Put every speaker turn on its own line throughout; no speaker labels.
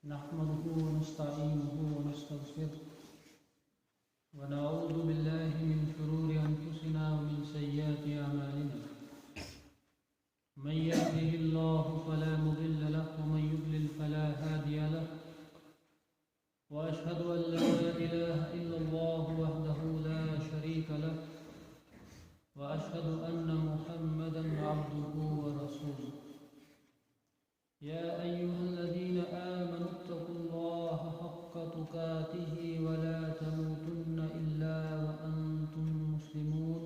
نحمده ونستعينه ونستغفره ونعوذ بالله من شرور أنفسنا ومن سيئات أعمالنا من يهده الله فلا مضل له ومن يضلل فلا هادي له وأشهد أن لا إله إلا الله وحده لا شريك له وأشهد أن محمدا عبده ورسوله يا أيها الذين آمنوا اتقوا الله حق تقاته ولا تموتن إلا وأنتم مسلمون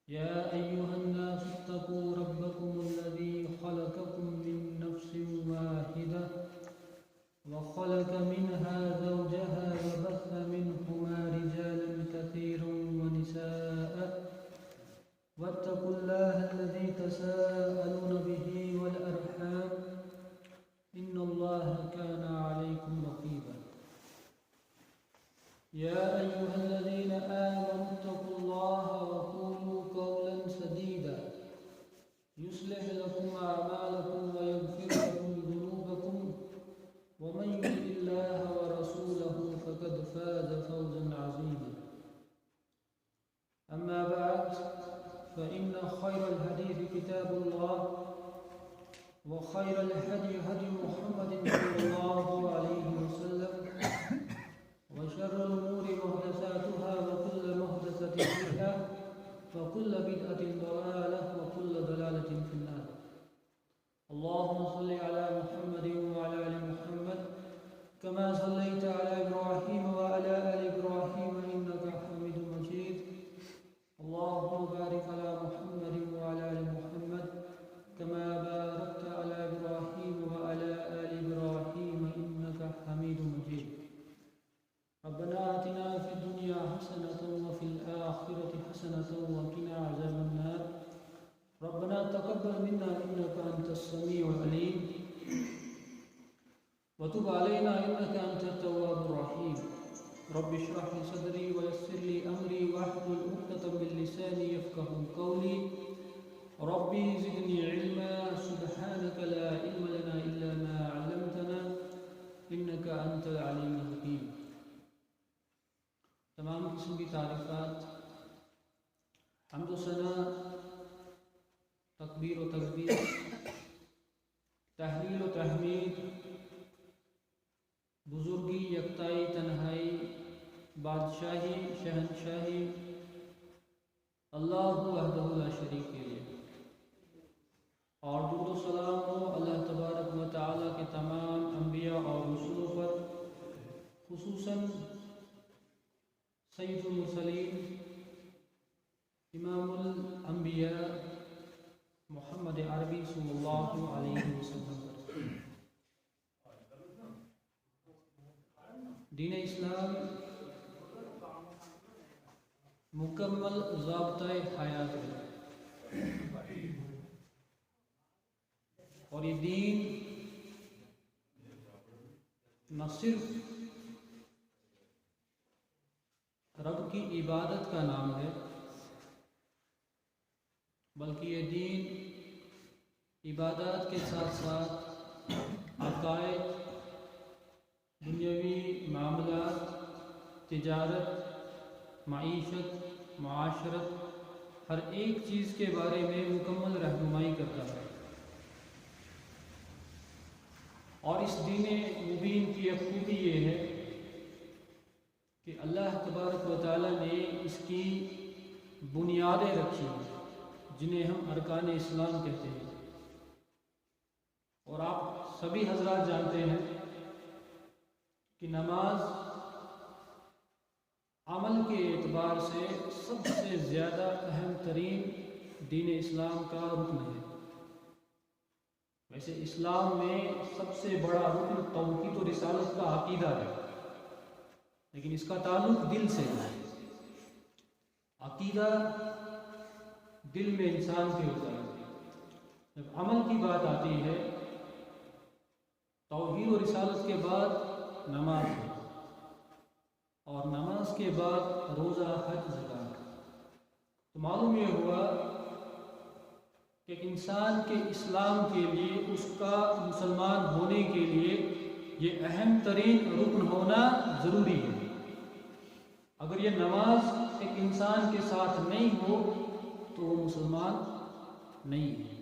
يا أيها الناس اتقوا ربكم الذي خلقكم من نفس واحدة وخلق منها زوجها وبث منهما رجالا كثيرا ونساء واتقوا الله الذي تساءلون به والأرحام إن الله كان عليكم رقيبا يا أيها الذين آمنوا اتقوا الله وقولوا قولا سديدا يصلح لكم أعمالكم ويغفر لكم ذنوبكم ومن يطع الله ورسوله فقد فاز فوزا عظيما أما بعد فإن خير الحديث كتاب الله وخير الهدي هدي محمد صلى الله عليه وسلم وشر الأمور محدثاتها وكل محدثة بدعة وكل بدعة ضلالة وكل ضلالة في النار اللهم صل على محمد وعلى آل محمد كما صليت على إبراهيم وعلى آل إبراهيم إنك حميد مجيد اللهم بارك على محمد وعلى آل محمد كما باركت على إبراهيم وعلى آل إبراهيم إنك حميد مجيد ربنا آتنا في الدنيا حسنة وفي الآخرة حسنة وقنا عذاب النار ربنا تقبل منا إنك أنت السميع العليم وتب علينا إنك أنت التواب الرحيم رب اشرح لي صدري ويسر لي أمري واحلل عقدة من لساني يفقهوا قولي ربي زدني علما سبحانك لا علم لنا إلا ما علمتنا إنك أنت العليم الحكيم تمام قسم کی تعریفات حمد و ثنا تکبیر و تکبیر تحلیل و تحمید بزرگی یکتائی تنہائی بادشاہی شہنشاہی اللہ وحدہ لا شریک کے لیے اور درود و سلام ہو اللہ تبارک و تعالیٰ کے تمام انبیاء اور رسولوں پر خصوصاً سید المرسلین امام الانبیاء محمد عربی صلی اللہ علیہ وسلم پر دین اسلام مکمل ضابطۂ حیات ہے اور یہ دین نہ صرف رب کی عبادت کا نام ہے بلکہ یہ دین عبادات کے ساتھ ساتھ عقائد دنیاوی معاملات تجارت معیشت معاشرت ہر ایک چیز کے بارے میں مکمل رہنمائی کرتا ہے اور اس دین مبین کی ایک خوبی یہ ہے کہ اللہ تبارک و تعالیٰ نے اس کی بنیادیں رکھی جنہیں ہم ارکان اسلام کہتے ہیں اور آپ سبھی حضرات جانتے ہیں کہ نماز عمل کے اعتبار سے سب سے زیادہ اہم ترین دین اسلام کا رکن ہے ویسے اسلام میں سب سے بڑا رکن توحید و رسالت کا عقیدہ ہے لیکن اس کا تعلق دل سے ہے عقیدہ دل میں انسان کے ہوتا ہے جب عمل کی بات آتی ہے توحید و رسالت کے بعد نماز ہے اور نماز کے بعد روزہ حج زکات تو معلوم یہ ہوا کہ انسان کے اسلام کے لیے اس کا مسلمان ہونے کے لیے یہ اہم ترین رکن ہونا ضروری ہے۔ اگر یہ نماز ایک انسان کے ساتھ نہیں ہو تو وہ مسلمان نہیں ہے۔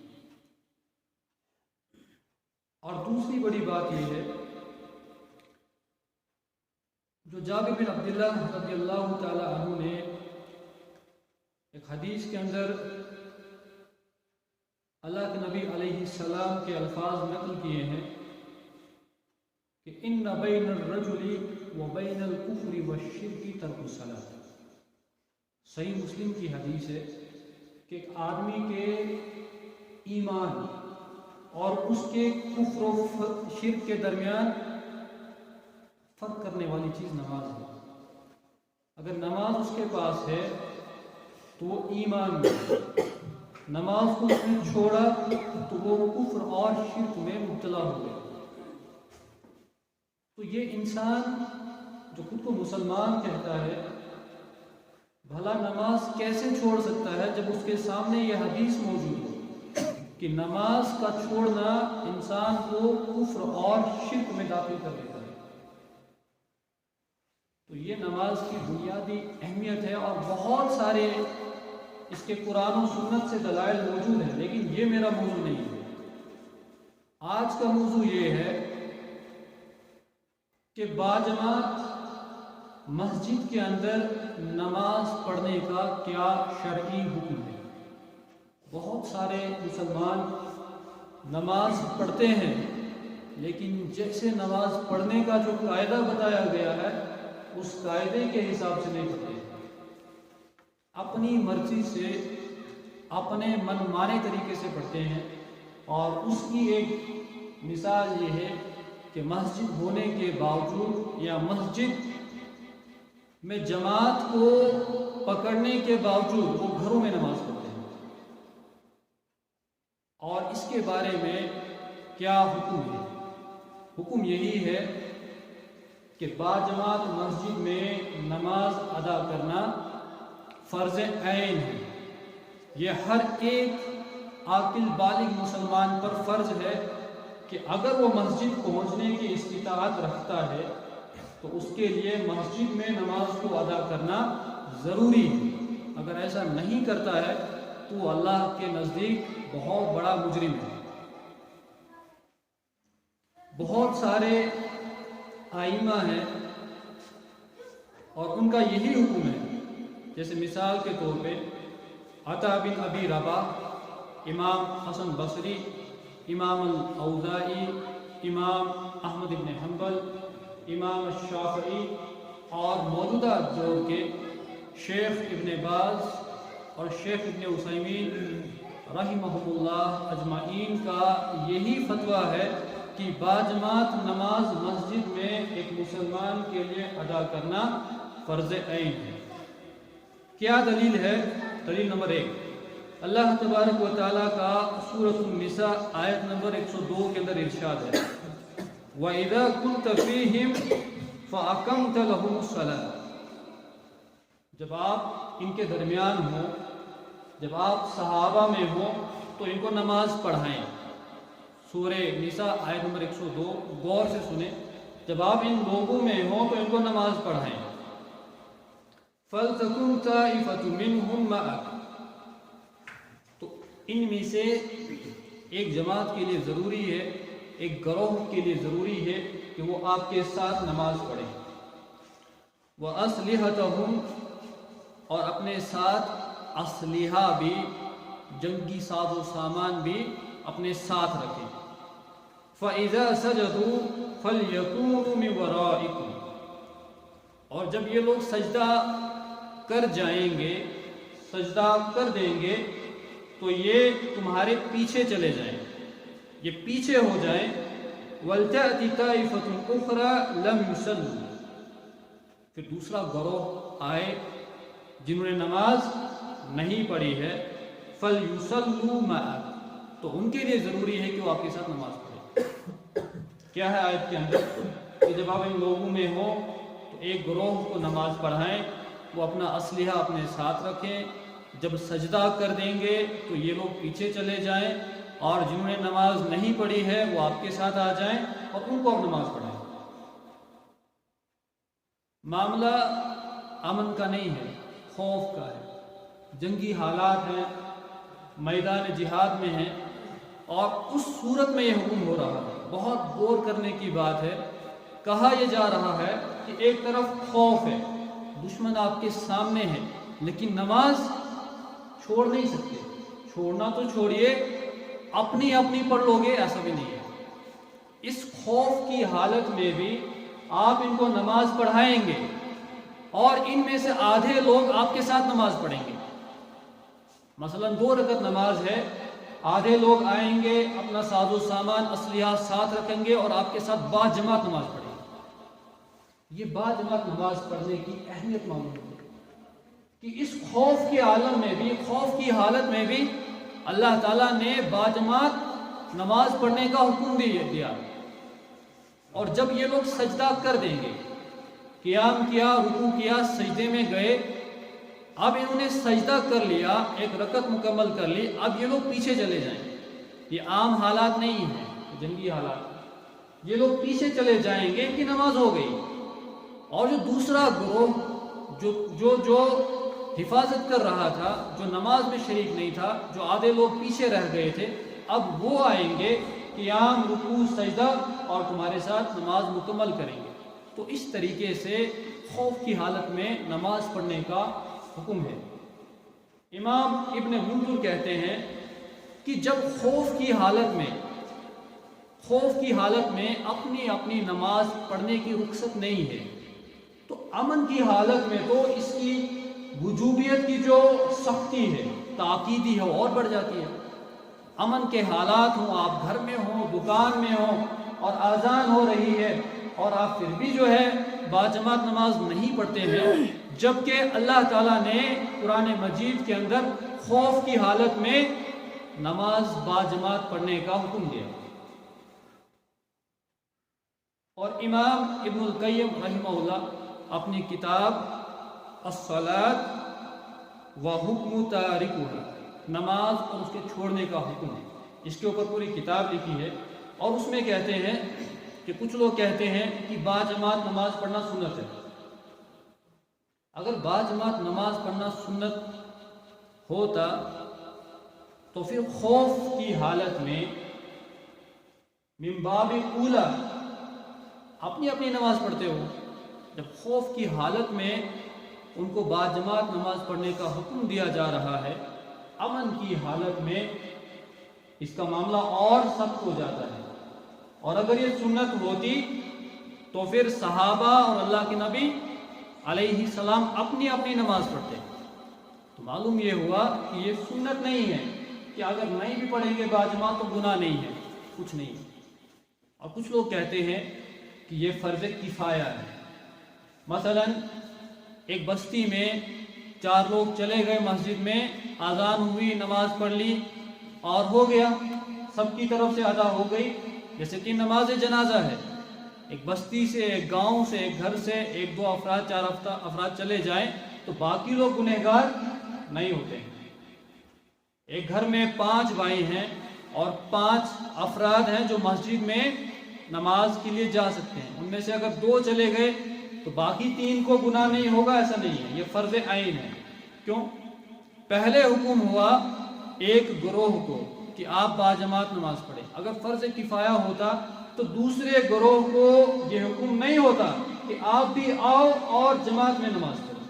اور دوسری بڑی بات یہ ہے، جو جابر بن عبداللہ رضی اللہ تعالی عنہ نے ایک حدیث کے اندر اللہ کے نبی علیہ السلام کے الفاظ نقل کیے ہیں کہ ان بین الرجل و بین الکفر والشرک ترک الصلاۃ۔ صحیح مسلم کی حدیث ہے کہ ایک آدمی کے ایمان اور اس کے کفر و شرک کے درمیان فرق کرنے والی چیز نماز ہے۔ اگر نماز اس کے پاس ہے تو وہ ایمان میں، نماز کو اس نے چھوڑا تو وہ کفر اور شرک میں مبتلا ہو گیا۔ تو یہ انسان جو خود کو مسلمان کہتا ہے، بھلا نماز کیسے چھوڑ سکتا ہے جب اس کے سامنے یہ حدیث موجود ہو کہ نماز کا چھوڑنا انسان کو کفر اور شرک میں داخل کر دیتا ہے۔ تو یہ نماز کی بنیادی اہمیت ہے، اور بہت سارے اس کے قرآن و سنت سے دلائل موجود ہیں، لیکن یہ میرا موضوع نہیں ہے۔ آج کا موضوع یہ ہے کہ باجماعت مسجد کے اندر نماز پڑھنے کا کیا شرعی حکم ہے۔ بہت سارے مسلمان نماز پڑھتے ہیں، لیکن جیسے نماز پڑھنے کا جو قاعدہ بتایا گیا ہے اس قاعدے کے حساب سے نہیں پڑھتے، اپنی مرضی سے اپنے من مانے طریقے سے پڑھتے ہیں۔ اور اس کی ایک مثال یہ ہے کہ مسجد ہونے کے باوجود یا مسجد میں جماعت کو پکڑنے کے باوجود وہ گھروں میں نماز پڑھتے ہیں۔ اور اس کے بارے میں کیا حکم ہے؟ حکم یہی ہے کہ باجماعت مسجد میں نماز ادا کرنا فرض عین ہے۔ یہ ہر ایک عاقل بالغ مسلمان پر فرض ہے کہ اگر وہ مسجد پہنچنے کی استطاعت رکھتا ہے تو اس کے لیے مسجد میں نماز کو ادا کرنا ضروری ہے۔ اگر ایسا نہیں کرتا ہے تو اللہ کے نزدیک بہت بڑا مجرم ہے۔ بہت سارے ائمہ ہیں اور ان کا یہی حکم ہے، جیسے مثال کے طور پہ عطا بن ابی رباح، امام حسن بصری، امام الاوزاعی، امام احمد بن حنبل، امام الشافعی اور موجودہ دور کے شیخ ابن باز اور شیخ ابن عثیمین رحمہم اللہ اجمعین کا یہی فتویٰ ہے کہ باجماعت نماز مسجد میں ایک مسلمان کے لیے ادا کرنا فرض عین ہے۔ کیا دلیل ہے؟ دلیل نمبر 1، اللہ تبارک و تعالیٰ کا سورۃ النساء آیت نمبر 102 کے اندر ارشاد ہے وَإِذَا كُنْتَ فِيهِمْ فَأَقَمْتَ لَهُمُ الصَّلَاةَ۔ جب آپ ان کے درمیان ہوں، جب آپ صحابہ میں ہوں تو ان کو نماز پڑھائیں۔ سورہ نساء آیت نمبر 102 غور سے سنیں، جب آپ ان لوگوں میں ہوں تو ان کو نماز پڑھائیں۔ فَلْتَكُنْ طَائِفَةٌ مِّنْهُمْ مَعَكَ، تو ان میں سے ایک جماعت کے لیے ضروری ہے، ایک گروہ کے لیے ضروری ہے کہ وہ آپ کے ساتھ نماز پڑھیں۔ وَأَسْلِحَتَهُمْ، اور اپنے ساتھ اسلحہ بھی، جنگی ساز و سامان بھی اپنے ساتھ رکھیں۔ فَإِذَا سَجَدُوا فَلْيَكُونُوا مِنْ وَرَائِكُمْ، اور جب یہ لوگ سجدہ کر جائیں گے، سجدہ کر دیں گے تو یہ تمہارے پیچھے چلے جائیں، یہ پیچھے ہو جائیں۔ وَلْتَأْتِ طَائِفَةٌ أُخْرَى لَمْ يُصَلُّوا، پھر دوسرا گروہ آئے جنہوں نے نماز نہیں پڑھی ہے، فَلْيُصَلُّوا مَعَكَ، تو ان کے لیے ضروری ہے کہ وہ آپ کے ساتھ نماز پڑھیں۔ کیا ہے آیت کے اندر کہ جب آپ ان لوگوں میں ہوں تو ایک گروہ کو نماز پڑھائیں، وہ اپنا اسلحہ اپنے ساتھ رکھیں، جب سجدہ کر دیں گے تو یہ لوگ پیچھے چلے جائیں، اور جنہوں نے نماز نہیں پڑھی ہے وہ آپ کے ساتھ آ جائیں اور ان کو آپ نماز پڑھائیں۔ معاملہ امن کا نہیں ہے، خوف کا ہے، جنگی حالات ہیں، میدان جہاد میں ہیں، اور اس صورت میں یہ حکم ہو رہا ہے۔ بہت غور کرنے کی بات ہے، کہا یہ جا رہا ہے کہ ایک طرف خوف ہے، دشمن آپ کے سامنے ہے، لیکن نماز چھوڑ نہیں سکتے۔ چھوڑنا تو چھوڑیے، اپنی اپنی پڑھ لو گے ایسا بھی نہیں ہے۔ اس خوف کی حالت میں بھی آپ ان کو نماز پڑھائیں گے، اور ان میں سے آدھے لوگ آپ کے ساتھ نماز پڑھیں گے۔ مثلا 2 رکعت نماز ہے، آدھے لوگ آئیں گے، اپنا ساز و سامان اسلحہ ساتھ رکھیں گے اور آپ کے ساتھ با جماعت نماز پڑھیں گے۔ یہ با جماعت نماز پڑھنے کی اہمیت معلوم ہے کہ اس خوف کے عالم میں بھی، خوف کی حالت میں بھی اللہ تعالیٰ نے با جماعت نماز پڑھنے کا حکم دیا۔ اور جب یہ لوگ سجدہ کر دیں گے، قیام کیا، رکوع کیا، سجدے میں گئے، اب انہوں نے سجدہ کر لیا، 1 رکعت مکمل کر لی، اب یہ لوگ پیچھے چلے جائیں۔ یہ عام حالات نہیں ہیں، جنگی حالات۔ یہ لوگ پیچھے چلے جائیں گے کہ نماز ہو گئی، اور جو دوسرا گروہ جو حفاظت کر رہا تھا، جو نماز میں شریک نہیں تھا، جو آدھے لوگ پیچھے رہ گئے تھے، اب وہ آئیں گے، قیام، رکوع، سجدہ، اور تمہارے ساتھ نماز مکمل کریں گے۔ تو اس طریقے سے خوف کی حالت میں نماز پڑھنے کا حکم ہے۔ امام ابن منظر کہتے ہیں کہ جب خوف کی حالت میں اپنی اپنی نماز پڑھنے کی رخصت نہیں ہے، تو امن کی حالت میں تو اس کی وجوبیت کی جو سختی ہے، تاکیدی ہے، اور بڑھ جاتی ہے۔ امن کے حالات ہوں، آپ گھر میں ہوں، دکان میں ہوں، اور اذان ہو رہی ہے، اور آپ پھر بھی جو ہے باجماعت نماز نہیں پڑھتے ہیں، جبکہ اللہ تعالیٰ نے قرآن مجید کے اندر خوف کی حالت میں نماز باجماعت پڑھنے کا حکم دیا۔ اور امام ابن القیم رحمہ اللہ اپنی کتاب الصلاۃ و حکم تارکھا، نماز اور اس کے چھوڑنے کا حکم ہے، اس کے اوپر پوری کتاب لکھی ہے، اور اس میں کہتے ہیں کہ کچھ لوگ کہتے ہیں کہ باجماعت نماز پڑھنا سنت ہے۔ اگر باجماعت نماز پڑھنا سنت ہوتا تو پھر خوف کی حالت میں من باب اولا اپنی اپنی نماز پڑھتے ہو۔ جب خوف کی حالت میں ان کو باجماعت نماز پڑھنے کا حکم دیا جا رہا ہے، امن کی حالت میں اس کا معاملہ اور سخت ہو جاتا ہے۔ اور اگر یہ سنت ہوتی تو پھر صحابہ اور اللہ کے نبی علیہ السلام اپنی اپنی نماز پڑھتے۔ تو معلوم یہ ہوا کہ یہ سنت نہیں ہے کہ اگر نہیں بھی پڑھیں گے باجماعت تو گناہ نہیں ہے، کچھ نہیں۔ اور کچھ لوگ کہتے ہیں کہ یہ فرض کفایہ ہے۔ مثلا ایک بستی میں 4 لوگ چلے گئے مسجد میں، اذان ہوئی، نماز پڑھ لی اور ہو گیا، سب کی طرف سے ادا ہو گئی۔ جیسے کہ نماز جنازہ ہے، ایک بستی سے، ایک گاؤں سے، ایک گھر سے 1-2 افراد 4 افراد چلے جائیں تو باقی لوگ گنہگار نہیں ہوتے ہیں۔ ایک گھر میں 5 بھائی ہیں اور 5 افراد ہیں جو مسجد میں نماز کے لیے جا سکتے ہیں، ان میں سے اگر 2 چلے گئے تو باقی 3 کو گناہ نہیں ہوگا، ایسا نہیں ہے، یہ فرض عین ہے۔ کیوں؟ پہلے حکم ہوا ایک گروہ کو کہ آپ باجماعت نماز پڑھیں۔ اگر فرض کفایہ ہوتا تو دوسرے گروہ کو یہ حکم نہیں ہوتا کہ آپ بھی آؤ اور جماعت میں نماز پڑھو۔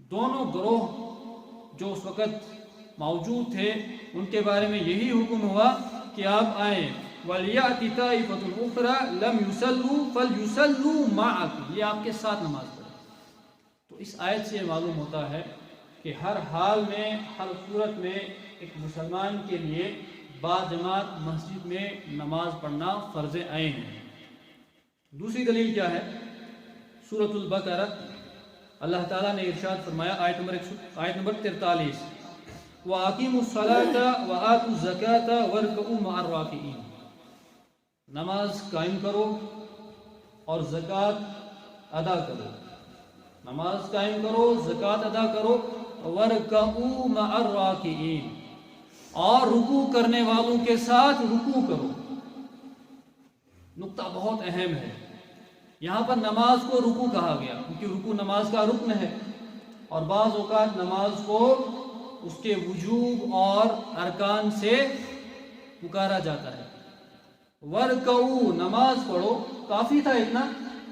دونوں گروہ جو اس وقت موجود تھے ان کے بارے میں یہی حکم ہوا کہ آپ آئیں، وَلْيَأْتِ طَائِفَةٌ أُخْرَىٰ لَمْ يُصَلُّوا فَلْيُصَلُّوا مَعَكُمْ، یہ آپ کے ساتھ نماز پڑھیں۔ تو اس آیت سے یہ معلوم ہوتا ہے کہ ہر حال میں، ہر صورت میں ایک مسلمان کے لیے باجماعت مسجد میں نماز پڑھنا فرض عین ہے۔ دوسری دلیل کیا ہے؟ سورۃ البقرہ، اللہ تعالیٰ نے ارشاد فرمایا آیت نمبر 43، وَأَقِیمُوا الصَّلَاةَ وَآتُوا الزَّکَاةَ وَارْکَعُوا مَعَ الرَّاکِعِینَ، نماز قائم کرو اور زکوٰۃ ادا کرو، نماز قائم کرو، زکوٰۃ ادا کرو، وَارْکَعُوا مَعَ الرَّاکِعِینَ، اور رکوع کرنے والوں کے ساتھ رکوع کرو۔ نقطہ بہت اہم ہے
یہاں پر نماز کو رکوع کہا گیا کیونکہ رکوع نماز کا رکن ہے، اور بعض اوقات نماز کو اس کے وجوب اور ارکان سے پکارا جاتا ہے۔ ورکعوا، نماز پڑھو، کافی تھا اتنا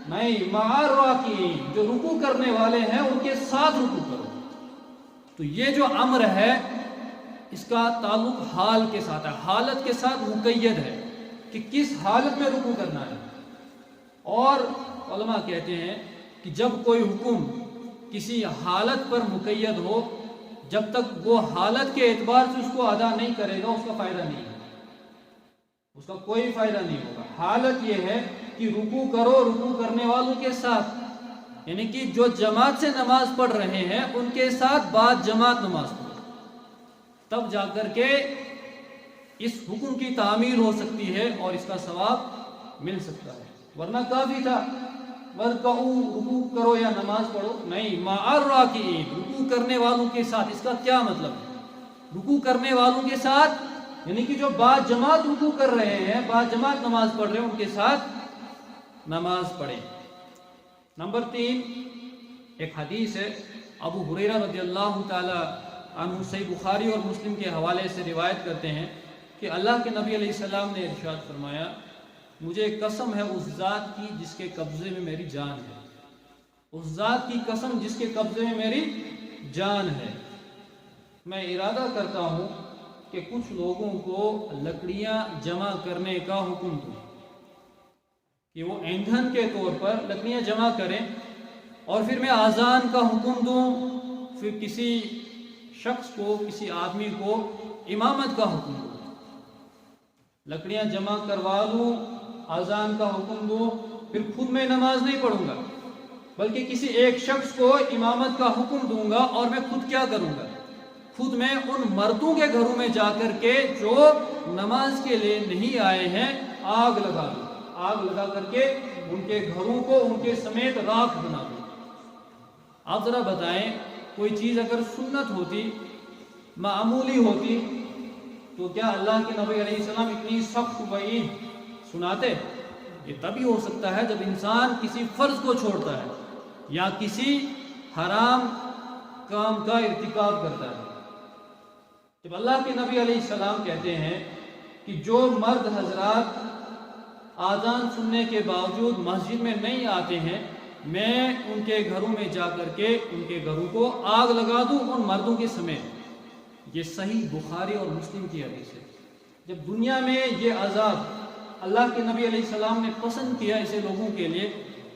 نہیں، مع الراکعین، جو رکوع کرنے والے ہیں ان کے ساتھ رکوع کرو۔ تو یہ جو امر ہے اس کا تعلق حال کے ساتھ ہے، حالت کے ساتھ مقید ہے کہ کس حالت میں رکوع کرنا ہے۔ اور علماء کہتے ہیں کہ جب کوئی حکم کسی حالت پر مقید ہو، جب تک وہ حالت کے اعتبار سے اس کو ادا نہیں کرے گا اس کا فائدہ نہیں ہے، اس کا کوئی فائدہ نہیں ہوگا۔ حالت یہ ہے کہ رکوع کرو رکوع کرنے والوں کے ساتھ، یعنی کہ جو جماعت سے نماز پڑھ رہے ہیں ان کے ساتھ بعد جماعت نماز پڑھو، تب جا کر کے اس حکم کی تعمیل ہو سکتی ہے اور اس کا ثواب مل سکتا ہے، ورنہ کافی تھا ورکعوا، رکوع کرو یا نماز پڑھو، نہیں، مع الراکعین، رکوع کرنے والوں کے ساتھ۔ اس کا کیا مطلب ہے؟ رکوع کرنے والوں کے ساتھ یعنی کہ جو بعد جماعت رکوع کر رہے ہیں، بعد جماعت نماز پڑھ رہے ہیں، ان کے ساتھ نماز پڑھیں۔ نمبر 3، ایک حدیث ہے ابو ہریرہ رضی اللہ تعالی عنہ، صحیح بخاری اور مسلم کے حوالے سے روایت کرتے ہیں کہ اللہ کے نبی علیہ السلام نے ارشاد فرمایا، مجھے قسم ہے اس ذات کی جس کے قبضے میں میری جان ہے، اس ذات کی قسم جس کے قبضے میں میری جان ہے، میں ارادہ کرتا ہوں کہ کچھ لوگوں کو لکڑیاں جمع کرنے کا حکم دوں کہ وہ ایندھن کے طور پر لکڑیاں جمع کریں، اور پھر میں اذان کا حکم دوں، پھر کسی شخص کو، کسی آدمی کو امامت کا حکم دوں، لکڑیاں جمع کروا دوں، اذان کا حکم دوں، پھر خود میں نماز نہیں پڑھوں گا بلکہ کسی ایک شخص کو امامت کا حکم دوں گا، اور میں خود کیا کروں گا؟ خود میں ان مردوں کے گھروں میں جا کر کے جو نماز کے لیے نہیں آئے ہیں آگ لگا دوں، آگ لگا کر کے ان کے گھروں کو ان کے سمیت راکھ بنا دوں۔ آپ ذرا بتائیں، کوئی چیز اگر سنت ہوتی، معمولی ہوتی، تو کیا اللہ کے نبی علیہ السلام اتنی سخت وعید سناتے؟ یہ تبھی ہو سکتا ہے جب انسان کسی فرض کو چھوڑتا ہے یا کسی حرام کام کا ارتکاب کرتا ہے۔ جب اللہ کے نبی علیہ السلام کہتے ہیں کہ جو مرد حضرات آذان سننے کے باوجود مسجد میں نہیں آتے ہیں، میں ان کے گھروں میں جا کر کے ان کے گھروں کو آگ لگا دوں ان مردوں کے سمیت۔ یہ صحیح بخاری اور مسلم کی حدیث ہے۔ جب دنیا میں یہ عذاب اللہ کے نبی علیہ السلام نے پسند کیا اسے لوگوں کے لیے،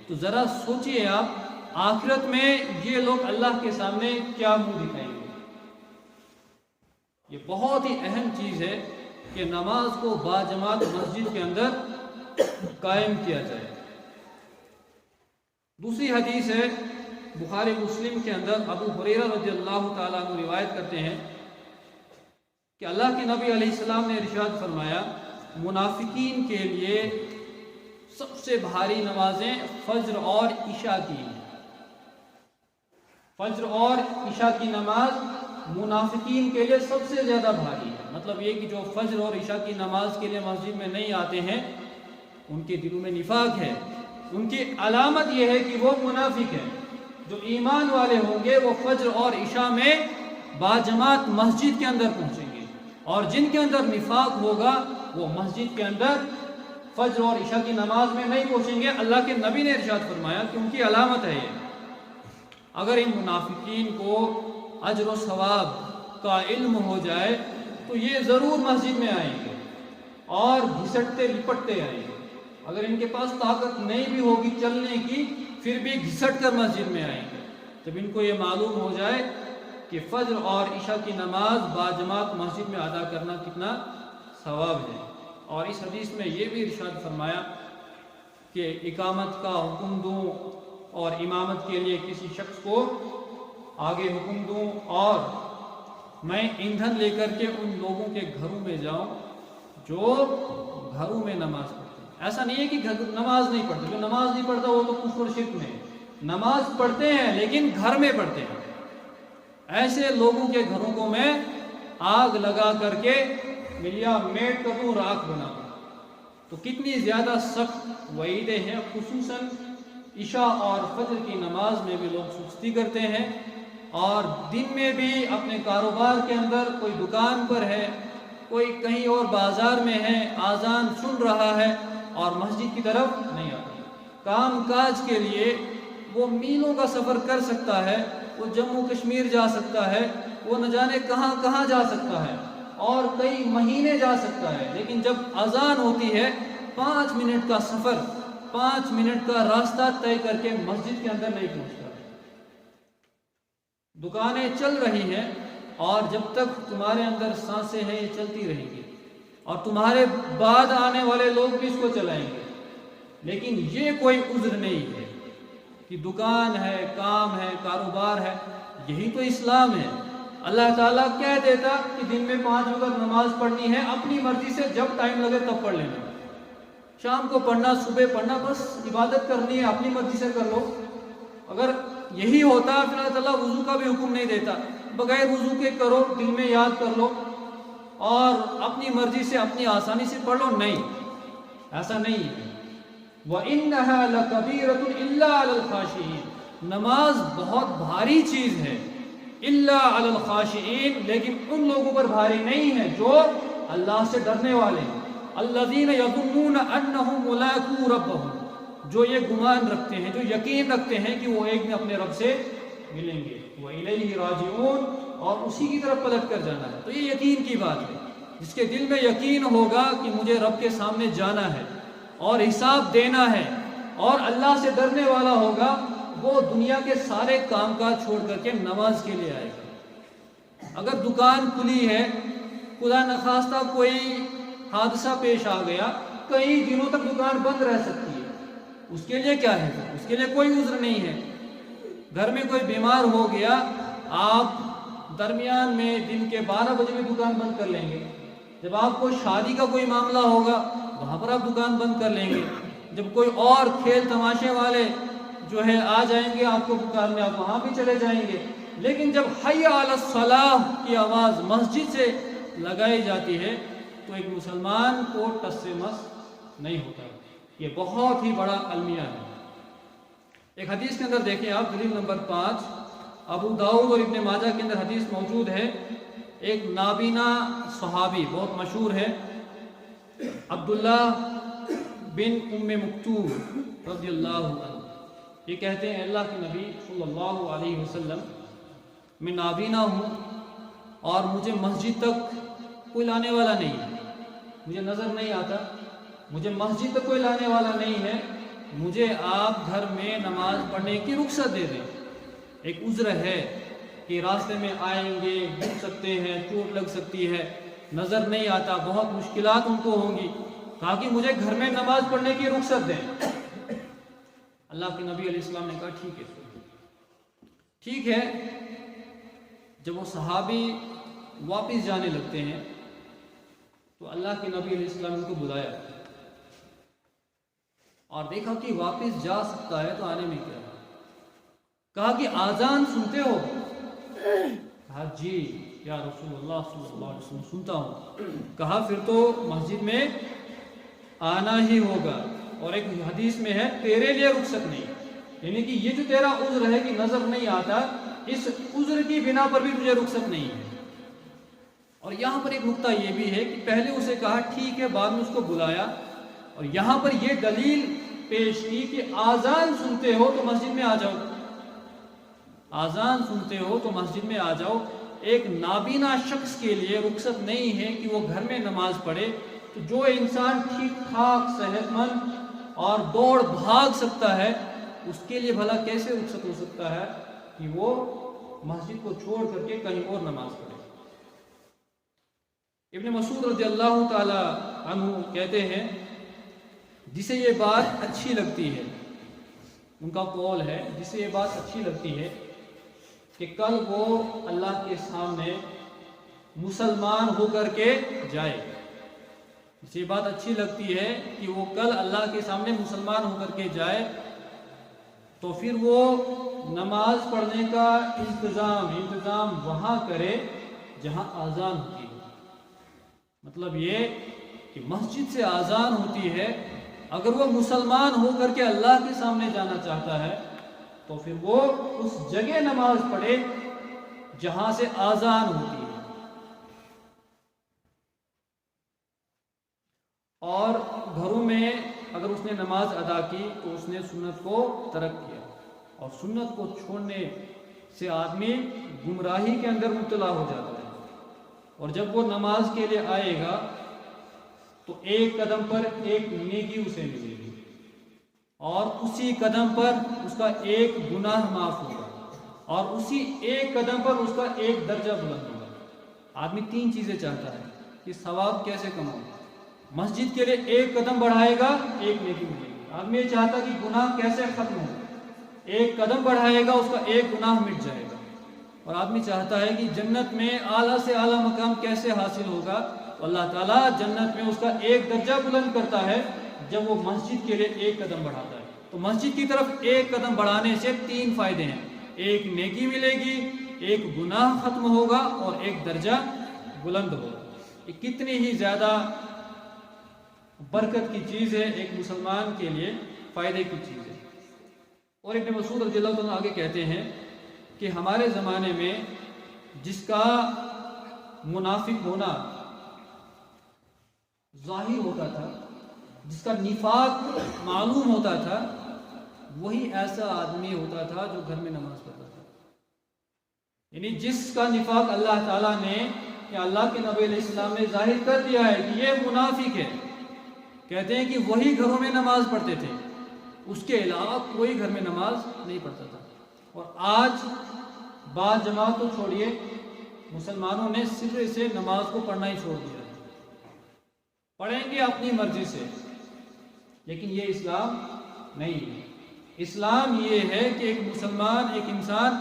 تو ذرا سوچئے آپ آخرت میں یہ لوگ اللہ کے سامنے کیا منہ دکھائیں گے۔ یہ بہت ہی اہم چیز ہے کہ نماز کو باجماعت مسجد کے اندر قائم کیا جائے۔ دوسری حدیث ہے بخاری مسلم کے اندر، ابو ہریرہ رضی اللہ تعالیٰ عنہ روایت کرتے ہیں کہ اللہ کے نبی علیہ السلام نے ارشاد فرمایا، منافقین کے لیے سب سے بھاری نمازیں فجر اور عشاء کی ہیں۔ فجر اور عشاء کی نماز منافقین کے لیے سب سے زیادہ بھاری ہے۔ مطلب یہ کہ جو فجر اور عشاء کی نماز کے لیے مسجد میں نہیں آتے ہیں، ان کے دلوں میں نفاق ہے، ان کی علامت یہ ہے کہ وہ منافق ہیں۔ جو ایمان والے ہوں گے وہ فجر اور عشاء میں باجماعت مسجد کے اندر پہنچیں گے، اور جن کے اندر نفاق ہوگا وہ مسجد کے اندر فجر اور عشاء کی نماز میں نہیں پہنچیں گے۔ اللہ کے نبی نے ارشاد فرمایا کہ ان کی علامت ہے یہ۔ اگر ان منافقین کو اجر و ثواب کا علم ہو جائے تو یہ ضرور مسجد میں آئیں گے اور گھسٹتے لپٹتے آئیں گے۔ اگر ان کے پاس طاقت نہیں بھی ہوگی چلنے کی، پھر بھی گھسٹ کر مسجد میں آئیں گے۔ جب ان کو یہ معلوم ہو جائے کہ فجر اور عشاء کی نماز باجماعت مسجد میں ادا کرنا کتنا ثواب ہے۔ اور اس حدیث میں یہ بھی ارشاد فرمایا کہ اقامت کا حکم دوں اور امامت کے لیے کسی شخص کو آگے حکم دوں، اور میں ایندھن لے کر کے ان لوگوں کے گھروں میں جاؤں جو گھروں میں نماز پڑھتے ہیں۔ ایسا نہیں ہے کہ نماز نہیں پڑھتے، جو نماز نہیں پڑھتا وہ تو کفر و شرک میں ہے۔ نماز پڑھتے ہیں لیکن گھر میں پڑھتے ہیں۔ ایسے لوگوں کے گھروں کو میں آگ لگا کر کے ملیا میٹ کر دوں، راکھ بنا دوں۔ تو کتنی زیادہ سخت وعیدیں ہیں، خصوصاً عشاء اور فجر کی نماز میں بھی لوگ سستی کرتے ہیں، اور دن میں بھی اپنے کاروبار کے اندر، کوئی دکان پر ہے، کوئی کہیں اور بازار میں ہے، آذان سن رہا ہے اور مسجد کی طرف نہیں آتا۔ کام کاج کے لیے وہ میلوں کا سفر کر سکتا ہے، وہ جموں کشمیر جا سکتا ہے، وہ نہ جانے کہاں کہاں جا سکتا ہے اور کئی مہینے جا سکتا ہے، لیکن جب اذان ہوتی ہے 5 منٹ کا سفر، 5 منٹ کا راستہ طے کر کے مسجد کے اندر نہیں پہنچتا۔ دکانیں چل رہی ہیں اور جب تک تمہارے اندر سانسیں ہیں یہ چلتی رہیں گی، اور تمہارے بعد آنے والے لوگ بھی اس کو چلائیں گے، لیکن یہ کوئی عذر نہیں ہے کہ دکان ہے، کام ہے، کاروبار ہے۔ یہی تو اسلام ہے۔ اللہ تعالیٰ کہہ دیتا کہ دن میں 5 وقت نماز پڑھنی ہے، اپنی مرضی سے جب ٹائم لگے تب پڑھ لینا، شام کو پڑھنا، صبح پڑھنا، بس عبادت کرنی ہے، اپنی مرضی سے کر لو۔ اگر یہی ہوتا پھر اللہ تعالیٰ وضو کا بھی حکم نہیں دیتا، بغیر وضو کے کرو، دل میں یاد کر لو اور اپنی مرضی سے اپنی آسانی سے پڑھ لو۔ نہیں، ایسا نہیں ہے۔ وَإِنَّهَا لَكَبِيرَةٌ إِلَّا عَلَى الْخَاشِعِينَ، نماز بہت بھاری چیز ہے، إِلَّا عَلَى الْخَاشِعِينَ، لیکن ان لوگوں پر بھاری نہیں ہے جو اللہ سے ڈرنے والے ہیں۔ الَّذِينَ يَظُنُّونَ أَنَّهُمْ مُلَاقُو رَبَّهُمْ، جو یہ گمان رکھتے ہیں، جو یقین رکھتے ہیں کہ وہ ایک دن اپنے رب سے ملیں گے۔ وَإِلَيْهِ رَاجِعُونَ، اور اسی کی طرف پلٹ کر جانا ہے۔ تو یہ یقین کی بات ہے، جس کے دل میں یقین ہوگا کہ مجھے رب کے سامنے جانا ہے اور حساب دینا ہے اور اللہ سے ڈرنے والا ہوگا، وہ دنیا کے سارے کام کاج چھوڑ کر کے نماز کے لیے آئے گا۔ اگر دکان کھلی ہے، خدا نخواستہ کوئی حادثہ پیش آ گیا، کئی دنوں تک دکان بند رہ سکتی ہے، اس کے لیے کیا ہے؟ اس کے لیے کوئی عذر نہیں ہے۔ گھر میں کوئی بیمار ہو گیا، آپ درمیان میں دن کے 12 بجے بھی دکان بند کر لیں گے۔ جب آپ کو شادی کا کوئی معاملہ ہوگا وہاں پر آپ دکان بند کر لیں گے۔ جب کوئی اور کھیل تماشے والے جو ہے آ جائیں گے آپ کو دکان میں، آپ وہاں بھی چلے جائیں گے۔ لیکن جب حی علی الصلاۃ کی آواز مسجد سے لگائی جاتی ہے تو ایک مسلمان کو ٹس سے مس نہیں ہوتا۔ یہ بہت ہی بڑا المیہ ہے۔ ایک حدیث کے اندر دیکھیں آپ، دلیل نمبر 5، ابو داؤد اور ابن ماجہ کے اندر حدیث موجود ہے۔ ایک نابینا صحابی بہت مشہور ہے، عبداللہ بن ام مکتوم رضی اللہ عنہ، یہ کہتے ہیں اللہ کے نبی صلی اللہ علیہ وسلم، میں نابینا ہوں اور مجھے مسجد تک کوئی لانے والا نہیں ہے، مجھے نظر نہیں آتا، مجھے مسجد تک کوئی لانے والا نہیں ہے، مجھے آپ گھر میں نماز پڑھنے کی رخصت دے دیں۔ ایک عذر ہے کہ راستے میں آئیں گے، گر سکتے ہیں، چوٹ لگ سکتی ہے، نظر نہیں آتا، بہت مشکلات ان کو ہوں گی، تاکہ مجھے گھر میں نماز پڑھنے کی رخصت دیں۔ اللہ کے نبی علیہ السلام نے کہا ٹھیک ہے، ٹھیک ہے۔ جب وہ صحابی واپس جانے لگتے ہیں تو اللہ کے نبی علیہ السلام نے ان کو بلایا اور دیکھا کہ واپس جا سکتا ہے تو آنے میں کیا ہے۔ کہا کہ آذان سنتے ہو؟ کہا جی یا رسول اللہ صلی اللہ علیہ وسلم سنتا ہوں۔ کہا پھر تو مسجد میں آنا ہی ہوگا، اور ایک حدیث میں ہے تیرے لیے رخصت نہیں، یعنی کہ یہ جو تیرا عذر ہے کہ نظر نہیں آتا، اس عذر کی بنا پر بھی تجھے رخصت نہیں ہے۔ اور یہاں پر ایک نقطہ یہ بھی ہے کہ پہلے اسے کہا ٹھیک ہے، بعد میں اس کو بلایا اور یہاں پر یہ دلیل پیش کی کہ آذان سنتے ہو تو مسجد میں آ جاؤ، آذان سنتے ہو تو مسجد میں آ جاؤ۔ ایک نابینا شخص کے لیے رخصت نہیں ہے کہ وہ گھر میں نماز پڑھے، تو جو انسان ٹھیک ٹھاک صحت مند اور دوڑ بھاگ سکتا ہے اس کے لیے بھلا کیسے رخصت ہو سکتا ہے کہ وہ مسجد کو چھوڑ کر کے کہیں اور نماز پڑھے۔ ابن مسعود رضی اللہ تعالی عنہ کہتے ہیں جسے یہ بات اچھی لگتی ہے، ان کا قول ہے، جسے یہ بات اچھی لگتی ہے کہ کل وہ اللہ کے سامنے مسلمان ہو کر کے جائے، جسے یہ بات اچھی لگتی ہے کہ وہ کل اللہ کے سامنے مسلمان ہو کر کے جائے، تو پھر وہ نماز پڑھنے کا انتظام وہاں کرے جہاں آذان ہوتی ہے۔ مطلب یہ کہ مسجد سے آذان ہوتی ہے اگر وہ مسلمان ہو کر کے اللہ کے سامنے جانا چاہتا ہے تو پھر وہ اس جگہ نماز پڑھے جہاں سے آذان ہوتی ہے، اور گھروں میں اگر اس نے نماز ادا کی تو اس نے سنت کو ترک کیا، اور سنت کو چھوڑنے سے آدمی گمراہی کے اندر مبتلا ہو جاتا ہے، اور جب وہ نماز کے لیے آئے گا تو ایک قدم پر ایک نیکی اسے ملے گی، اور اسی قدم پر اس کا ایک گناہ معاف ہوگا، اور اسی ایک قدم پر اس کا ایک درجہ بلند ہوگا۔ آدمی تین چیزیں چاہتا ہے کہ ثواب کیسے کماؤں۔ مسجد کے لیے ایک قدم بڑھائے گا ایک نیکی ملے گی۔ آدمی یہ چاہتا کہ گناہ کیسے ختم ہو، ایک قدم بڑھائے گا اس کا ایک گناہ مٹ جائے گا۔ اور آدمی چاہتا ہے کہ جنت میں اعلیٰ سے اعلیٰ مقام کیسے حاصل ہوگا، تو اللہ تعالیٰ جنت میں اس کا ایک درجہ بلند کرتا ہے جب وہ مسجد کے لیے ایک قدم بڑھاتا ہے۔ تو مسجد کی طرف ایک قدم بڑھانے سے تین فائدے ہیں، ایک نیکی ملے گی، ایک گناہ ختم ہوگا، اور ایک درجہ بلند ہوگا۔ یہ کتنی ہی زیادہ برکت کی چیز ہے ایک مسلمان کے لیے، فائدے کی چیز ہے۔ اور ابن مسعود رضی اللہ عنہ آگے کہتے ہیں کہ ہمارے زمانے میں جس کا منافق ہونا ظاہر ہوتا تھا، جس کا نفاق معلوم ہوتا تھا، وہی ایسا آدمی ہوتا تھا جو گھر میں نماز پڑھتا تھا۔ یعنی جس کا نفاق اللہ تعالیٰ نے یا اللہ کے نبی علیہ السلام نے ظاہر کر دیا ہے کہ یہ منافق ہے، کہتے ہیں کہ وہی گھروں میں نماز پڑھتے تھے، اس کے علاوہ کوئی گھر میں نماز نہیں پڑھتا تھا۔ اور آج بعض جماعت تو چھوڑیے، مسلمانوں نے سرے سے نماز کو پڑھنا ہی چھوڑ دیا ہے۔ پڑھیں گے اپنی مرضی سے، لیکن یہ اسلام نہیں ہے۔ اسلام یہ ہے کہ ایک مسلمان، ایک انسان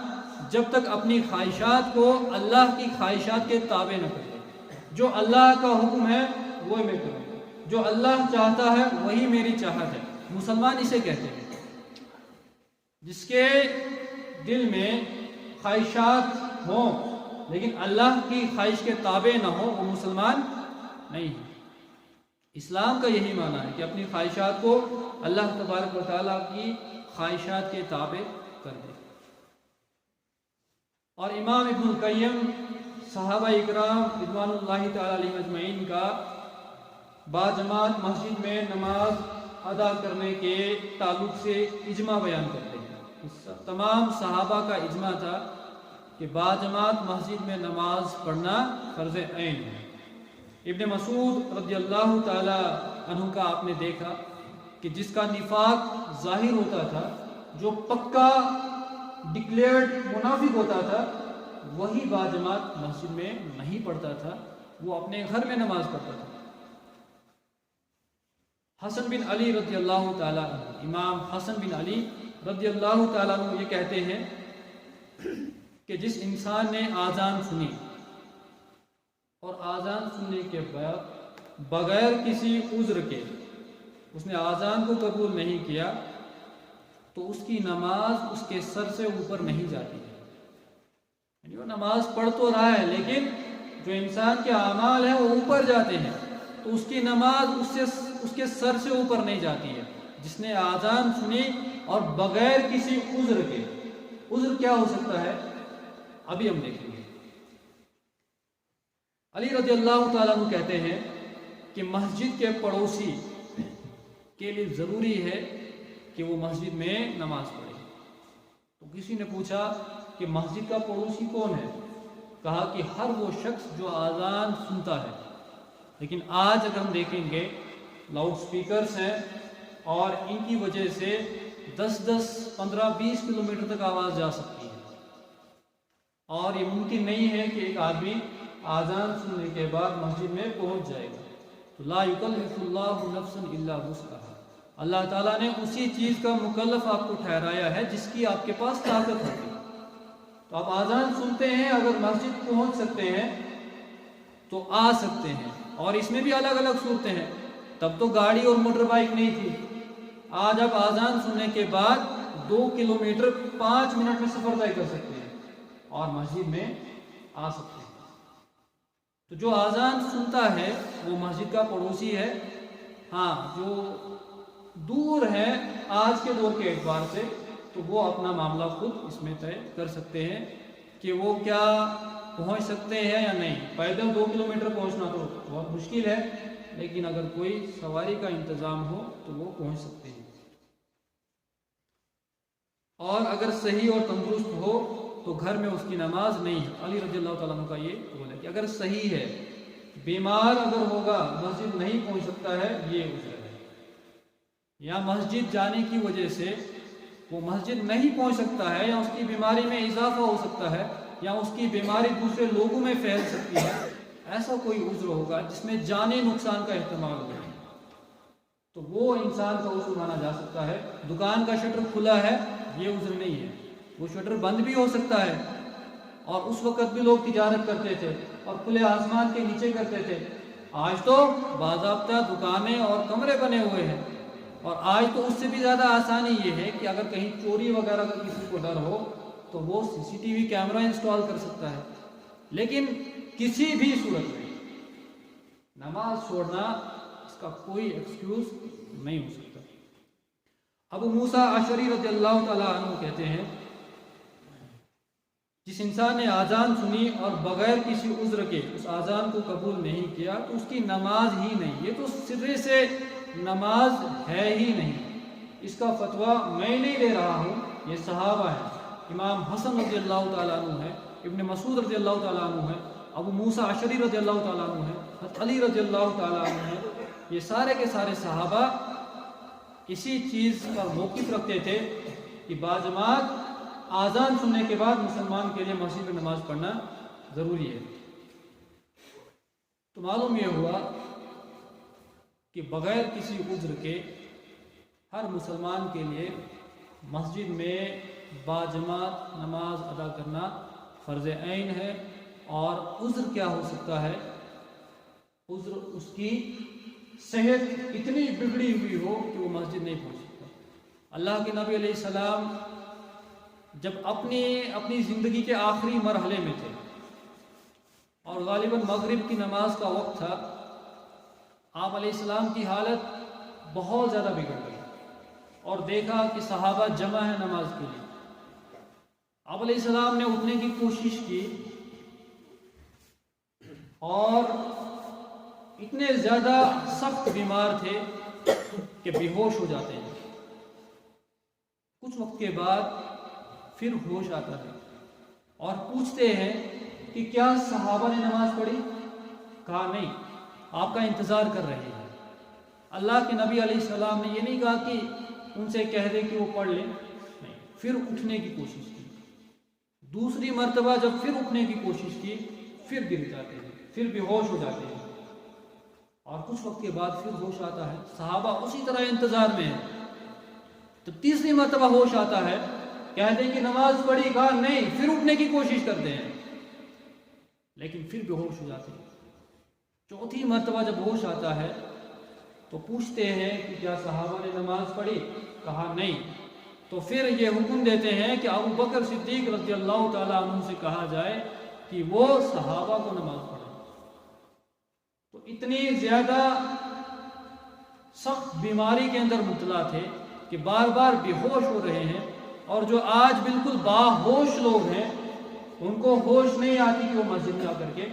جب تک اپنی خواہشات کو اللہ کی خواہشات کے تابع نہ کرے، جو اللہ کا حکم ہے وہ میں کروں، جو اللہ چاہتا ہے وہی میری چاہت ہے، مسلمان اسے کہتے ہیں۔ جس کے دل میں خواہشات ہوں لیکن اللہ کی خواہش کے تابع نہ ہو، وہ مسلمان نہیں ہے۔ اسلام کا یہی معنی ہے کہ اپنی خواہشات کو اللہ تبارک و تعالیٰ کی خواہشات کے تابع کر دے۔ اور امام ابن القیم صحابہ اکرام رضوان اللہ تعالیٰ علیہ اجمعین کا باجماعت مسجد میں نماز ادا کرنے کے تعلق سے اجماع بیان کرتے ہیں۔ تمام صحابہ کا اجماع تھا کہ باجماعت مسجد میں نماز پڑھنا فرض عین ہے۔ ابن مسعود رضی اللہ تعالی عنہ کا آپ نے دیکھا کہ جس کا نفاق ظاہر ہوتا تھا، جو پکا ڈکلیئرڈ منافق ہوتا تھا، وہی باجماعت مسجد میں نہیں پڑھتا تھا، وہ اپنے گھر میں نماز پڑھتا تھا۔ حسن بن علی رضی اللہ تعالیٰ عنہ، امام حسن بن علی رضی اللہ تعالیٰ عنہ یہ کہتے ہیں کہ جس انسان نے آذان سنی اور آذان سننے کے بعد بغیر کسی عذر کے اس نے آذان کو قبول نہیں کیا، تو اس کی نماز اس کے سر سے اوپر نہیں جاتی ہے۔ یعنی وہ نماز پڑھ تو رہا ہے لیکن جو انسان کے اعمال ہیں وہ اوپر جاتے ہیں، تو اس کی نماز اس کے سر سے اوپر نہیں جاتی ہے۔ جس نے آذان سنی اور بغیر کسی عذر کے، عذر کیا ہو سکتا ہے ابھی ہم دیکھیں گے۔ علی رضی اللہ تعالیٰ عنہ کہتے ہیں کہ مسجد کے پڑوسی کے لیے ضروری ہے کہ وہ مسجد میں نماز پڑھے۔ تو کسی نے پوچھا کہ مسجد کا پڑوسی کون ہے؟ کہا کہ ہر وہ شخص جو آذان سنتا ہے۔ لیکن آج اگر ہم دیکھیں گے لاؤڈ سپیکرز ہیں اور ان کی وجہ سے 10-10, 15, 20 کلومیٹر تک آواز جا سکتی ہے، اور یہ ممکن نہیں ہے کہ ایک آدمی آذان سننے کے بعد مسجد میں پہنچ جائے گا۔ تو لا یکلف اللہ نفسا الا وسعہا، اللہ تعالیٰ نے اسی چیز کا مکلف آپ کو ٹھہرایا ہے جس کی آپ کے پاس طاقت ہوگی۔ تو آپ آذان سنتے ہیں، اگر مسجد پہنچ سکتے ہیں تو آ سکتے ہیں۔ اور اس میں بھی الگ الگ صورتیں ہیں، تب تو گاڑی اور موٹر بائک نہیں تھی۔ آج آپ آذان سننے کے بعد 2 کلومیٹر 5 منٹ میں سفر طے کر سکتے ہیں اور مسجد میں آ سکتے ہیں۔ تو جو آذان سنتا ہے وہ مسجد کا پڑوسی ہے۔ ہاں، جو دور ہیں آج کے دور کے اعتبار سے، تو وہ اپنا معاملہ خود اس میں طے کر سکتے ہیں کہ وہ کیا پہنچ سکتے ہیں یا نہیں۔ پیدل 2 کلومیٹر پہنچنا تو بہت مشکل ہے، لیکن اگر کوئی سواری کا انتظام ہو تو وہ پہنچ سکتے ہیں۔ اور اگر صحیح اور تندرست ہو تو گھر میں اس کی نماز نہیں ہے۔ علی رضی اللہ تعالیٰ عنہ کا یہ قول ہے کہ اگر صحیح ہے، بیمار اگر ہوگا، مسجد نہیں پہنچ سکتا ہے، یہ عذر ہے، یا مسجد جانے کی وجہ سے وہ مسجد نہیں پہنچ سکتا ہے، یا اس کی بیماری میں اضافہ ہو سکتا ہے، یا اس کی بیماری دوسرے لوگوں میں پھیل سکتی ہے، ایسا کوئی عذر ہوگا جس میں جانی نقصان کا احتمال ہوگا، تو وہ انسان کا عذر مانا جا سکتا ہے۔ دکان کا شٹر کھلا ہے، یہ عذر نہیں ہے، وہ شٹر بند بھی ہو سکتا ہے، اور اس وقت بھی لوگ تجارت کرتے تھے اور کھلے آسمان کے نیچے کرتے تھے۔ آج تو باضابطہ دکانیں اور کمرے بنے ہوئے ہیں، اور آج تو اس سے بھی زیادہ آسانی یہ ہے کہ اگر کہیں چوری وغیرہ کا کسی کو ڈر ہو تو وہ CCTV کیمرہ انسٹال کر سکتا ہے، لیکن کسی بھی صورت میں نماز چھوڑنا اس کا کوئی ایکسکیوز نہیں ہو سکتا۔ ابو موسیٰ اشعری رضی اللہ تعالیٰ عنہ کہتے ہیں، جس انسان نے آذان سنی اور بغیر کسی عذر کے اس آذان کو قبول نہیں کیا تو اس کی نماز ہی نہیں، یہ تو سرے سے نماز ہے ہی نہیں۔ اس کا فتویٰ میں نہیں دے رہا ہوں، یہ صحابہ ہیں، امام حسن رضی اللہ تعالیٰ عنہ ہے، ابن مسعود رضی اللہ تعالیٰ عنہ ہے، ابو موسیٰ اشعری رضی اللہ تعالیٰ عنہ ہے، حضرت علی رضی اللہ تعالیٰ عنہ ہے، یہ سارے کے سارے صحابہ اسی چیز پر موقف رکھتے تھے کہ باجماعت آذان سننے کے بعد مسلمان کے لیے مسجد میں نماز پڑھنا ضروری ہے۔ تو معلوم یہ ہوا کہ بغیر کسی عذر کے ہر مسلمان کے لیے مسجد میں باجماعت نماز ادا کرنا فرض عین ہے۔ اور عذر کیا ہو سکتا ہے؟ عذر اس کی صحت اتنی بگڑی ہوئی ہو کہ وہ مسجد نہیں پہنچ سکتا۔ اللہ کے نبی علیہ السلام جب اپنی زندگی کے آخری مرحلے میں تھے اور غالباً مغرب کی نماز کا وقت تھا، آپ علیہ السلام کی حالت بہت زیادہ بگڑ گئی اور دیکھا کہ صحابہ جمع ہے نماز کے لیے۔ آپ علیہ السلام نے اٹھنے کی کوشش کی اور اتنے زیادہ سخت بیمار تھے کہ بے ہوش ہو جاتے ہیں۔ کچھ وقت کے بعد پھر ہوش آتا ہے اور پوچھتے ہیں کہ کیا صحابہ نے نماز پڑھی؟ کہا نہیں، آپ کا انتظار کر رہے ہیں۔ اللہ کے نبی علیہ السلام نے یہ نہیں کہا کہ ان سے کہہ دیں کہ وہ پڑھ لیں، نہیں، پھر اٹھنے کی کوشش کی۔ دوسری مرتبہ جب پھر اٹھنے کی کوشش کی، پھر گر جاتے ہیں، پھر بے ہوش ہو جاتے ہیں، اور کچھ وقت کے بعد پھر ہوش آتا ہے۔ صحابہ اسی طرح انتظار میں ہیں۔ تو تیسری مرتبہ ہوش آتا ہے، کہتے ہیں کہ نماز پڑھی؟ کہا نہیں، پھر اٹھنے کی کوشش کرتے ہیں لیکن پھر بے ہوش ہو جاتے ہیں۔ چوتھی مرتبہ جب ہوش آتا ہے تو پوچھتے ہیں کہ کیا صحابہ نے نماز پڑھی؟ کہا نہیں۔ تو پھر یہ حکم دیتے ہیں کہ ابو بکر صدیق رضی اللہ تعالیٰ عنہ سے کہا جائے کہ وہ صحابہ کو نماز پڑھیں۔ تو اتنی زیادہ سخت بیماری کے اندر مبتلا تھے کہ بار بار بے ہوش ہو رہے ہیں، اور جو آج بالکل باہوش لوگ ہیں ان کو ہوش نہیں آتی کہ وہ مسجد جا کر کے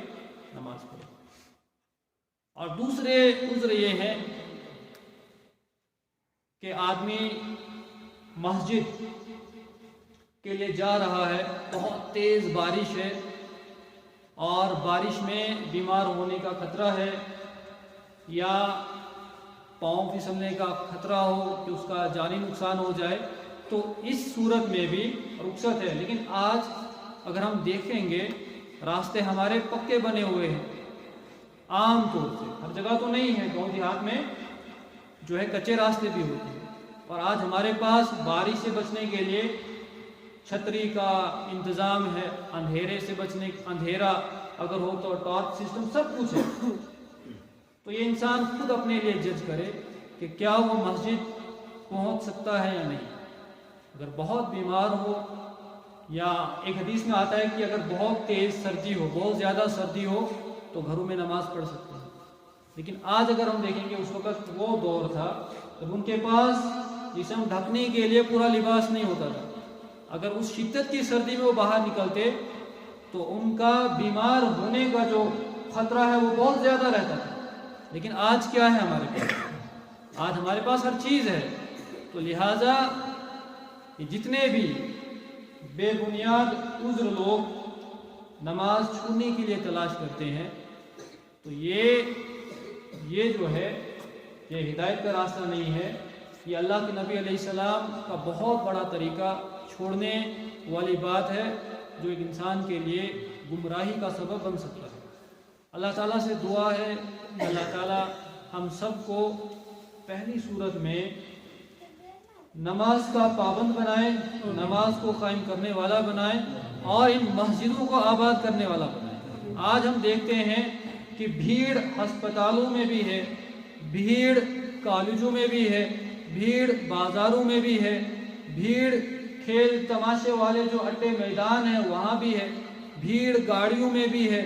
نماز پڑھیں۔ اور دوسرے عذر یہ ہے کہ آدمی مسجد کے لیے جا رہا ہے، بہت تیز بارش ہے اور بارش میں بیمار ہونے کا خطرہ ہے، یا پاؤں پھسلنے کا خطرہ ہو کہ اس کا جانی نقصان ہو جائے، تو اس صورت میں بھی رخصت ہے۔ لیکن آج اگر ہم دیکھیں گے راستے ہمارے پکے بنے ہوئے ہیں، عام طور سے ہر جگہ تو نہیں ہے، گاؤں دیہات میں جو ہے کچے راستے بھی ہوتے ہیں، اور آج ہمارے پاس بارش سے بچنے کے لیے چھتری کا انتظام ہے، اندھیرے سے بچنے، اندھیرا اگر ہو تو ٹارچ سسٹم، سب کچھ ہے۔ تو یہ انسان خود اپنے لیے جج کرے کہ کیا وہ مسجد پہنچ سکتا ہے یا نہیں۔ اگر بہت بیمار ہو، یا ایک حدیث میں آتا ہے کہ اگر بہت تیز سردی ہو، بہت زیادہ سردی ہو، تو گھروں میں نماز پڑھ سکتے ہیں۔ لیکن آج اگر ہم دیکھیں گے، اس وقت وہ دور تھا جب ان کے پاس جسم ڈھکنے کے لیے پورا لباس نہیں ہوتا تھا، اگر اس شدت کی سردی میں وہ باہر نکلتے تو ان کا بیمار ہونے کا جو خطرہ ہے وہ بہت زیادہ رہتا تھا. لیکن آج کیا ہے ہمارے پاس؟ آج ہمارے پاس ہر چیز ہے. تو لہٰذا جتنے بھی بے بنیاد عذر لوگ نماز چھوڑنے کے لیے تلاش کرتے ہیں تو یہ جو ہے یہ ہدایت کا راستہ نہیں ہے. یہ اللہ کے نبی علیہ السلام کا بہت بڑا طریقہ چھوڑنے والی بات ہے جو ایک انسان کے لیے گمراہی کا سبب بن سکتا ہے. اللہ تعالیٰ سے دعا ہے کہ اللہ تعالیٰ ہم سب کو پہلی صورت میں نماز کا پابند بنائے، نماز کو قائم کرنے والا بنائے اور ان مسجدوں کو آباد کرنے والا بنائے. آج ہم دیکھتے ہیں کہ بھیڑ ہسپتالوں میں بھی ہے، بھیڑ کالجوں میں بھی ہے، بھیڑ بازاروں میں بھی ہے، بھیڑ کھیل تماشے والے جو اڈے میدان ہیں وہاں بھی ہے، بھیڑ گاڑیوں میں بھی ہے،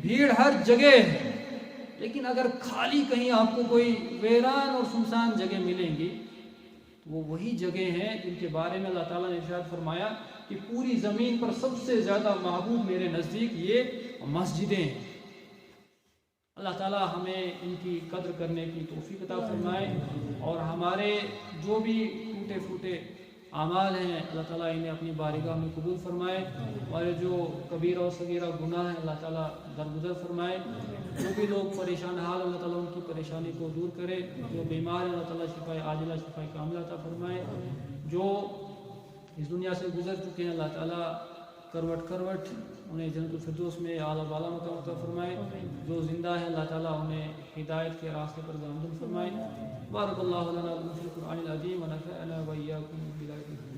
بھیڑ ہر جگہ ہے. لیکن اگر خالی کہیں آپ کو کوئی ویران اور سنسان جگہ ملیں گی تو وہ وہی جگہ ہیں جن کے بارے میں اللہ تعالیٰ نے ارشاد فرمایا کہ پوری زمین پر سب سے زیادہ محبوب میرے نزدیک یہ مسجدیں ہیں. اللہ تعالیٰ ہمیں ان کی قدر کرنے کی توفیق عطا فرمائے اور ہمارے جو بھی ٹوٹے پھوٹے اعمال ہیں اللہ تعالیٰ انہیں اپنی بارگاہ میں قبول فرمائے. اور جو کبیرہ و صغیرہ گناہ ہیں اللہ تعالیٰ درگزر فرمائے. جو بھی لوگ پریشان حال اللہ تعالیٰ ان کی پریشانی کو دور کرے. جو بیمار ہیں اللہ تعالیٰ شفائے عاجلہ شفائے کاملہ عطا فرمائے. جو اس دنیا سے گزر چکے ہیں اللہ تعالیٰ کروٹ کروٹ انہیں جنت الفردوس میں اعلیٰ بالا مقام عطا فرمائے. جو زندہ ہے اللہ تعالیٰ انہیں ہدایت کے راستے پر گامزن فرمائے. بارک اللہ لنا فی القرآن العظیم ونفعنا وإياكم بالآیات